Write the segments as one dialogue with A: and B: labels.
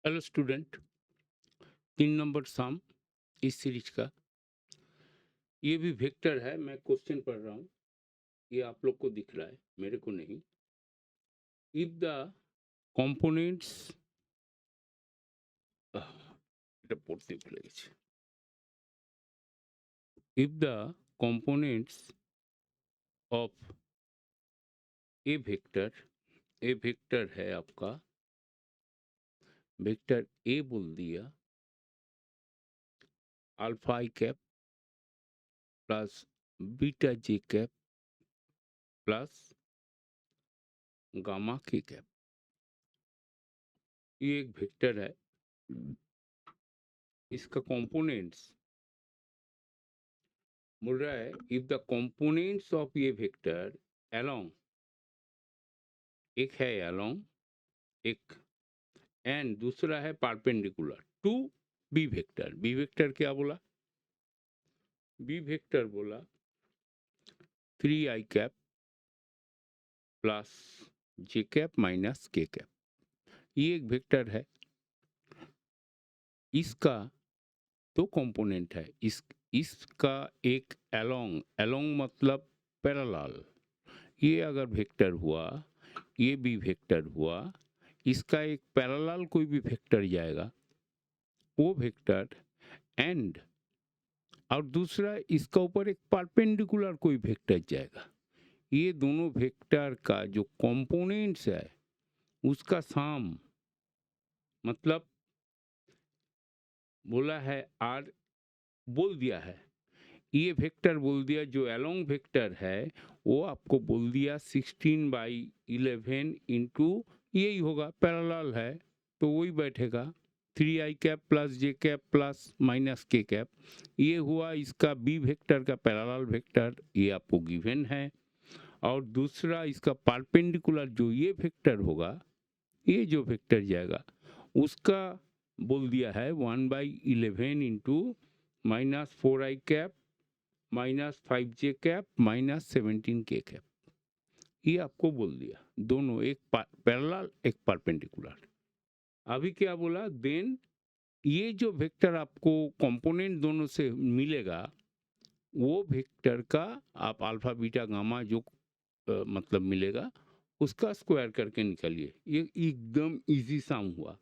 A: Hello student. 3 number सम इस series का ये भी वेक्टर है। मैं क्वेश्चन पढ़ रहा हूँ। ये आप लोग को दिख रहा है, मेरे को नहीं। इफ द कंपोनेंट्स এটা পড়তে ভুলে গেছি। If the components of a vector है आपका। वेक्टर ए बोल दिया। Alpha I cap plus beta J cap plus gamma K cap. ये एक वेक्टर है। इसका कंपोनेंट्स बोल रहा है इफ द कंपोनेंट्स ऑफ ये वेक्टर अलोंग, एक है अलोंग एक, एंड दूसरा है perpendicular to B vector. B vector क्या बोला? बी वेक्टर बोला 3 I cap plus J cap minus K cap. ये एक वेक्टर है। इसका दो कंपोनेंट है। इसका एक अलोंग, अलोंग मतलब पैरेलल। ये अगर वेक्टर हुआ, ये भी वेक्टर हुआ, इसका एक पैरेलल कोई भी वेक्टर जाएगा, वो वेक्टर, एंड और दूसरा इसका ऊपर एक परपेंडिकुलर कोई वेक्टर जाएगा। ये दोनों वेक्टर का जो कंपोनेंट्स है उसका सम, मतलब बोला है आर, बोल दिया है ये वेक्टर बोल दिया जो अलोंग वेक्टर है वो आपको बोल दिया 16/11 इंटू, यही होगा, पैरेलल है तो वही बैठेगा 3 I cap plus J cap plus minus K cap. ये हुआ इसका बी वेक्टर का पैरेलल वेक्टर, ये आपको गिवन है। और दूसरा इसका परपेंडिकुलर जो ये वेक्टर होगा, ये जो वेक्टर जाएगा उसका बोल दिया है 1/11 इंटू -4 आई कैप -5 जे कैप -17 के कैप। ये आपको बोल दिया दोनों, एक पैरेलल एक परपेंडिकुलर। अभी क्या बोला? देन ये जो वेक्टर आपको कंपोनेंट दोनों से मिलेगा वो वेक्टर का आप अल्फा बीटा गामा जो मतलब मिलेगा उसका स्क्वायर करके निकालिए। ये एकदम इजी सम हुआ।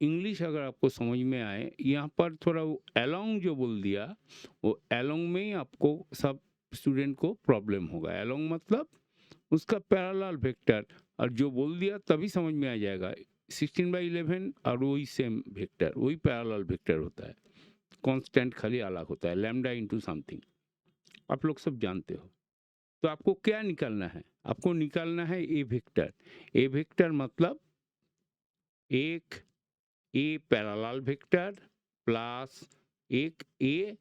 A: इंग्लिश अगर आपको समझ में आए, यहाँ पर थोड़ा अलोंग जो बोल दिया वो अलोंग में ही आपको सब स्टूडेंट को प्रॉब्लम होगा। अलोंग मतलब उसका पैरेलल वेक्टर, और जो बोल दिया तभी समझ में आ जाएगा। 16/11 और वही सेम वेक्टर, वही पैरेलल वेक्टर होता है। कांस्टेंट खाली अलग होता है, लैम्डा इंटू समथिंग, आप लोग सब जानते हो। तो आपको क्या निकालना है? आपको निकालना है ए वेक्टर। ए वेक्टर मतलब एक ए पैरेलल वेक्टर प्लस एक ए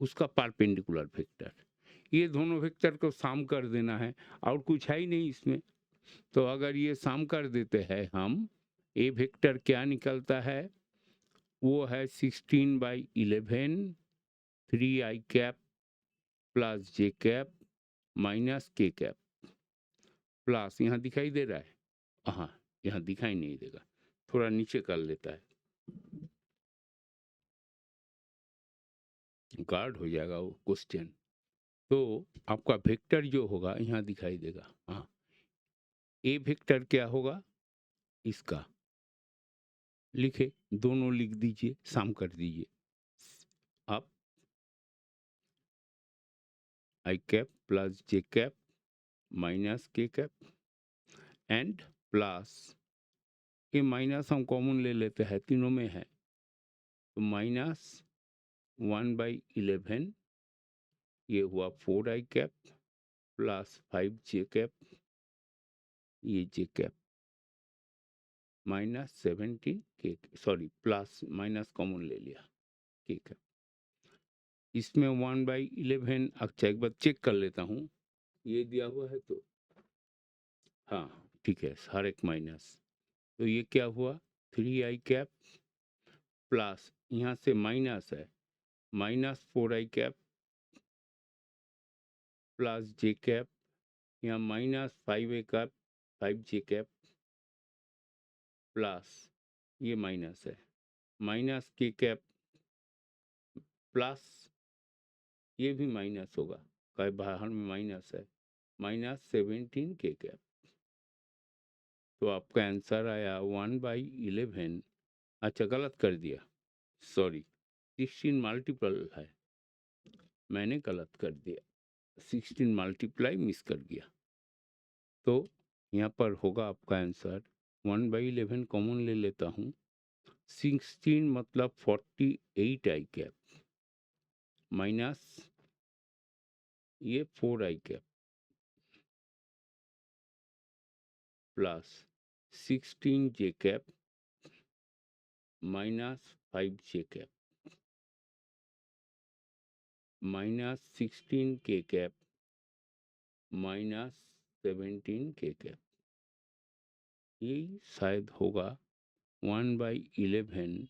A: उसका परपेंडिकुलर वेक्टर। ये दोनों वेक्टर को सम कर देना है, और कुछ है ही नहीं इसमें। तो अगर ये सम कर देते हैं हम, ए वेक्टर क्या निकलता है? वो है 16/11 3 I cap plus J cap minus K cap plus, यहाँ दिखाई दे रहा है? हाँ, यहाँ दिखाई नहीं देगा, थोड़ा नीचे कर लेता है, गार्ड हो जाएगा वो क्वेश्चन। तो आपका वेक्टर जो होगा यहाँ दिखाई देगा। हाँ, ए वेक्टर क्या होगा? इसका लिखे, दोनों लिख दीजिए, सम कर दीजिए। आप आई cap plus J cap minus K cap and plus, ये माइनस हम कॉमन ले लेते हैं, तीनों में है, तो -1/11, ये हुआ 4 आई कैप प्लस 5 जे कैप, ये जे कैप -17 के, सॉरी प्लस माइनस कॉमन ले लिया, ठीक है। इसमें 1/11, अच्छा एक बार चेक कर लेता हूँ, ये दिया हुआ है तो हाँ ठीक है, हर एक माइनस। तो ये क्या हुआ? 3 आई कैप प्लस, यहाँ से माइनस है, -4 आई कैप प्लस जे कैप, यहाँ -5 A cap 5 J cap plus ये माइनस है, माइनस के कैप प्लस ये भी माइनस होगा, कई बाहर में माइनस है, माइनस 17 के कैप। तो आपका आंसर आया 1/11। अच्छा गलत कर दिया, सॉरी, 16 मल्टीपल है, मैंने गलत कर दिया, 16 मल्टीप्लाई मिस कर दिया। तो यहाँ पर होगा आपका आंसर 1/11 कॉमन ले लेता हूँ, 16 मतलब 48 आई कैप माइनस ये 4 आई कैप प्लस 16 जे कैप माइनस 5 जे कैप माइनस 16 के कैप माइनस 17 के कैप। यही शायद होगा 1/11।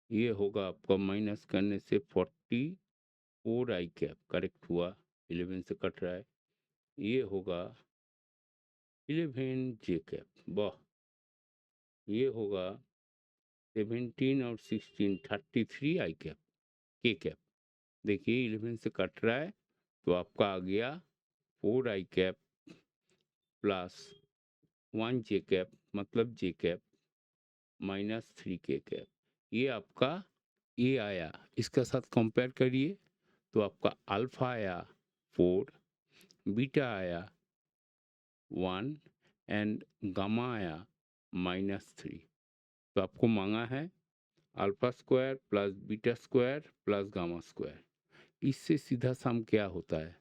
A: ये होगा आपका माइनस करने से 44 आई कैप करेक्ट हुआ, 11 से कट रहा है, ये होगा 11 जे कैप। वाह, ये होगा 17 और 16 33 आई कैप के कैप। देखिए 11 से कट रहा है तो आपका आ गया 4 आई कैप प्लस 1 जे कैप मतलब जे कैप माइनस 3 के कैप। ये आपका ए आया, इसका साथ कंपेयर करिए तो आपका अल्फा आया 4, बीटा आया 1 एंड गामा आया -3। तो आपको मांगा है alpha square plus beta square plus gamma square. इससे सीधा सम क्या होता है,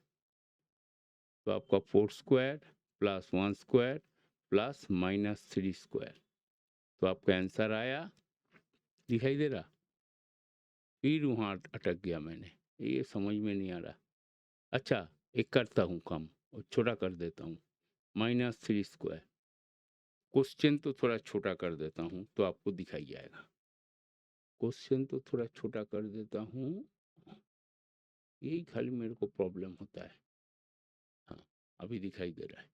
A: तो आपका 4 square plus 1 square plus -3 square. तो आपका आंसर आया, दिखाई दे रहा, फिर वहाँ अटक गया मैंने, ये समझ में नहीं आ रहा। अच्छा एक करता हूँ काम और छोटा कर देता हूँ, -3 स्क्वायर। क्वेश्चन तो थोड़ा छोटा कर देता हूँ तो आपको दिखाई जाएगा, क्वेश्चन तो थोड़ा छोटा कर देता हूँ, यही खाली मेरे को प्रॉब्लम होता है। हाँ अभी दिखाई दे रहा है।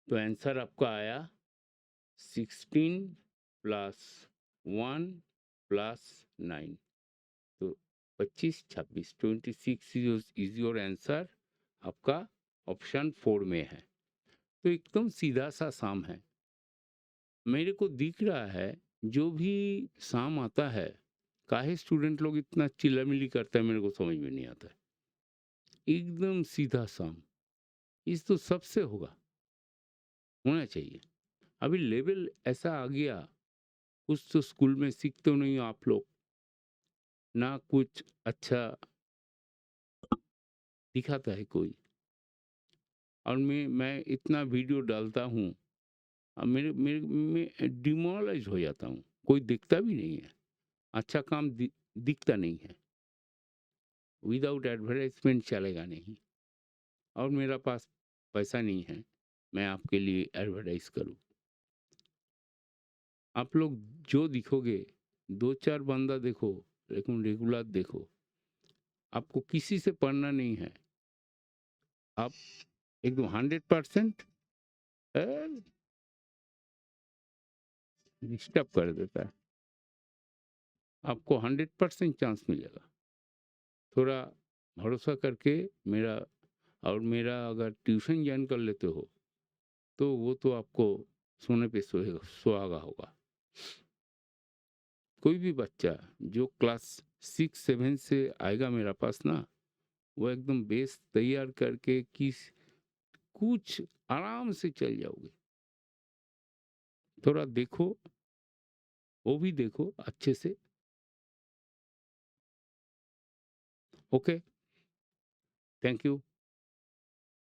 A: तो आंसर आपका आया 16 प्लस 1 प्लस 9, तो 25 26 26 इज योर आंसर। आपका ऑप्शन 4 में है। तो एकदम सीधा सा साम है, मेरे को दिख रहा है जो भी साम आता है, काहे स्टूडेंट लोग इतना चिल्लामिल्ली करता है मेरे को समझ में नहीं आता है। एकदम सीधा साम, इस तो सबसे होगा, होना चाहिए। अभी लेवल ऐसा आ गया, कुछ तो स्कूल में सीखते हो नहीं हो आप लोग, ना कुछ अच्छा दिखाता है कोई। और मैं इतना वीडियो डालता हूँ, मेरे मेरे मैं डिमोरलाइज हो जाता हूँ, कोई दिखता भी नहीं है, अच्छा काम दिखता नहीं है। विदाउट एडवर्टाइजमेंट चलेगा नहीं, और मेरा पास पैसा नहीं है मैं आपके लिए एडवर्टाइज करूं। आप लोग जो दिखोगे 2-4 बंदा देखो, लेकिन रेगुलर देखो, आपको किसी से पढ़ना नहीं है, आप एकदम 100% डिस्टर्ब कर देता है, आपको 100% चांस मिलेगा। थोड़ा भरोसा करके मेरा, और मेरा अगर ट्यूशन ज्वाइन कर लेते हो तो वो तो आपको सोने पे सुहागा होगा। कोई भी बच्चा जो क्लास 6-7 से आएगा मेरा पास ना, वो एकदम बेस तैयार करके किस कुछ आराम से चल जाओगे। थोड़ा देखो, वो भी देखो अच्छे से। Okay, thank you.